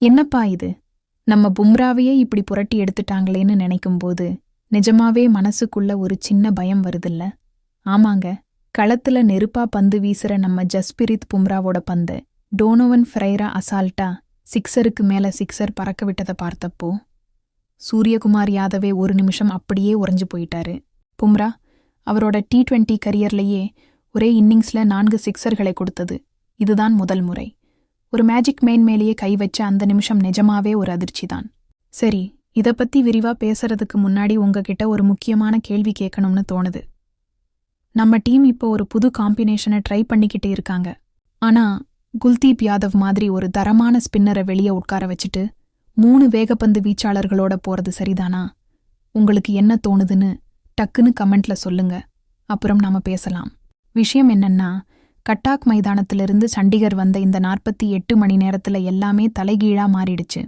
என்னப்பா இது, நம்ம பும்ராவையே இப்படி புரட்டி எடுத்துட்டாங்களேன்னு நினைக்கும்போது நிஜமாவே மனசுக்குள்ள ஒரு சின்ன பயம் வருதில்ல? ஆமாங்க, களத்துல நெருப்பா பந்து வீசுற நம்ம ஜஸ்பிரித் பும்ராவோட பந்து டோனோவன் ஃபெரைரா அசால்ட்டா சிக்ஸருக்கு மேல சிக்ஸர் பறக்க விட்டதை பார்த்தப்போ சூரியகுமார் யாதவே ஒரு நிமிஷம் அப்படியே உறைஞ்சு போயிட்டாரு. பும்ரா அவரோட T20 கரியர்லயே ஒரே இன்னிங்ஸ்ல 4 சிக்ஸர்களை கொடுத்தது இதுதான் முதல் முறை. ஒரு மேஜிக் மேலேயே கை வச்ச அந்த நிமிஷம் நிஜமாவே ஒரு அதிர்ச்சிதான். சரி, இத பத்தி விரிவா பேசுறதுக்கு முன்னாடி உங்ககிட்ட ஒரு முக்கியமான கேள்வி கேட்கணும்னு தோணுது. நம்ம டீம் இப்போ ஒரு புது காம்பினேஷனை ட்ரை பண்ணிக்கிட்டு இருக்காங்க. ஆனா குல்தீப் யாதவ் மாதிரி ஒரு தரமான ஸ்பின்னரை வெளியே உட்கார வச்சுட்டு 3 வேகப்பந்து வீச்சாளர்களோட போறது சரிதானா? உங்களுக்கு என்ன தோணுதுன்னு டக்குன்னு கமெண்ட்ல சொல்லுங்க. அப்புறம் நாம பேசலாம். விஷயம் என்னன்னா, கட்டாக் மைதானத்திலிருந்து சண்டிகர் வந்த இந்த 48 மணி நேரத்துல எல்லாமே தலைகீழா மாறிடுச்சு.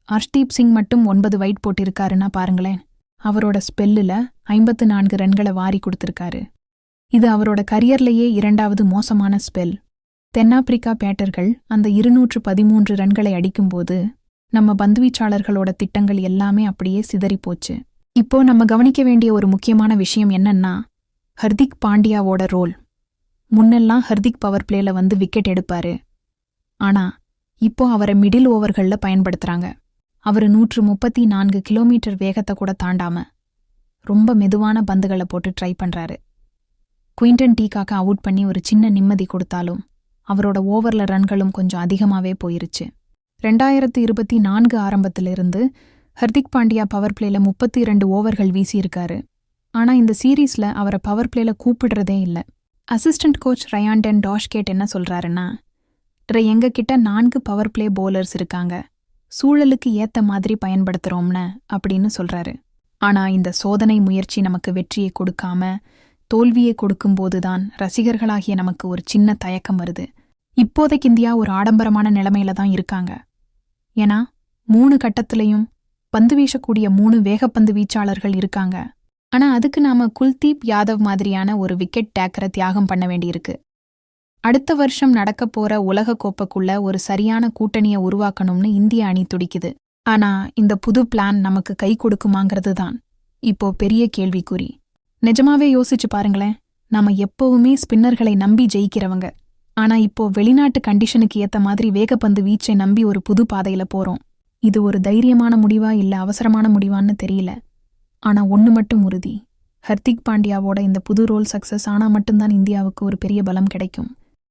ஹர்ஷ்தீப் சிங் மட்டும் 9 வைட் போட்டிருக்காருன்னா பாருங்களேன். அவரோட ஸ்பெல்லுல 54 ரன்களை வாரி கொடுத்திருக்காரு. இது அவரோட கரியர்லயே 2வது மோசமான ஸ்பெல். தென்னாப்பிரிக்கா பேட்டர்கள் அந்த 213 ரன்களை அடிக்கும்போது நம்ம பந்துவீச்சாளர்களோட திட்டங்கள் எல்லாமே அப்படியே சிதறிப்போச்சு. இப்போ நம்ம கவனிக்க வேண்டிய ஒரு முக்கியமான விஷயம் என்னன்னா, ஹர்திக் பாண்டியாவோட ரோல். முன்னெல்லாம் ஹர்திக் பவர் பிளேல வந்து விக்கெட் எடுப்பாரு. ஆனா இப்போ அவரை மிடில் ஓவர்கள்ல பயன்படுத்துறாங்க. அவரு 134 கிலோமீட்டர் வேகத்தை கூட தாண்டாம ரொம்ப மெதுவான பந்துகளை போட்டு ட்ரை பண்றாரு. குயின்டன் டீகாக்க அவுட் பண்ணி ஒரு சின்ன நிம்மதி கொடுத்தாலும் அவரோட ஓவர்ல ரன்களும் கொஞ்சம் அதிகமாவே போயிருச்சு. 2024 ஆரம்பத்திலிருந்து ஹர்திக் பாண்டியா பவர் பிளேல 32 ஓவர்கள் வீசியிருக்காரு. ஆனா இந்த சீரீஸ்ல அவரை பவர் பிளேல கூப்பிடுறதே இல்ல. அசிஸ்டன்ட் கோச் ரயான்டன் டாஷ்கேட் என்ன சொல்றாருன்னா, எங்க கிட்ட 4 பவர் பிளே போலர்ஸ் இருக்காங்க, சூழலுக்கு ஏத்த மாதிரி பயன்படுத்துறோம்னு அப்படின்னு சொல்றாரு. ஆனா இந்த சோதனை முயற்சி நமக்கு வெற்றியை கொடுக்காம தோல்வியை கொடுக்கும்போதுதான் ரசிகர்களாகிய நமக்கு ஒரு சின்ன தயக்கம் வருது. இப்போதைக்கு இந்தியா ஒரு ஆடம்பரமான நிலைமையில தான் இருக்காங்க. ஏன்னா 3 கட்டத்திலையும் பந்து வீசக்கூடிய 3 வேகப்பந்து வீச்சாளர்கள் இருக்காங்க. ஆனா அதுக்கு நாம குல்தீப் யாதவ் மாதிரியான ஒரு விக்கெட் டேக்கரை தியாகம் பண்ண வேண்டியிருக்கு. அடுத்த வருஷம் நடக்க போற உலக கோப்பைக்குள்ள ஒரு சரியான கூட்டணியை உருவாக்கணும்னு இந்திய அணி துடிக்குது. ஆனா இந்த புது பிளான் நமக்கு கை கொடுக்குமாங்கிறது தான் இப்போ பெரிய கேள்விக்குறி. நிஜமாவே யோசிச்சு பாருங்களேன், நாம எப்பவுமே ஸ்பின்னர்களை நம்பி ஜெயிக்கிறவங்க. ஆனா இப்போ வெளிநாட்டு கண்டிஷனுக்கு ஏத்த மாதிரி வேகப்பந்து வீச்சை நம்பி ஒரு புது பாதையில போறோம். இது ஒரு தைரியமான முடிவா இல்ல அவசரமான முடிவான்னு தெரியல. ஆனா ஒன்னு மட்டும் உறுதி, ஹர்திக் பாண்டியாவோட இந்த புது ரோல் சக்சஸ் ஆனா மட்டும்தான் இந்தியாவுக்கு ஒரு பெரிய பலம் கிடைக்கும்.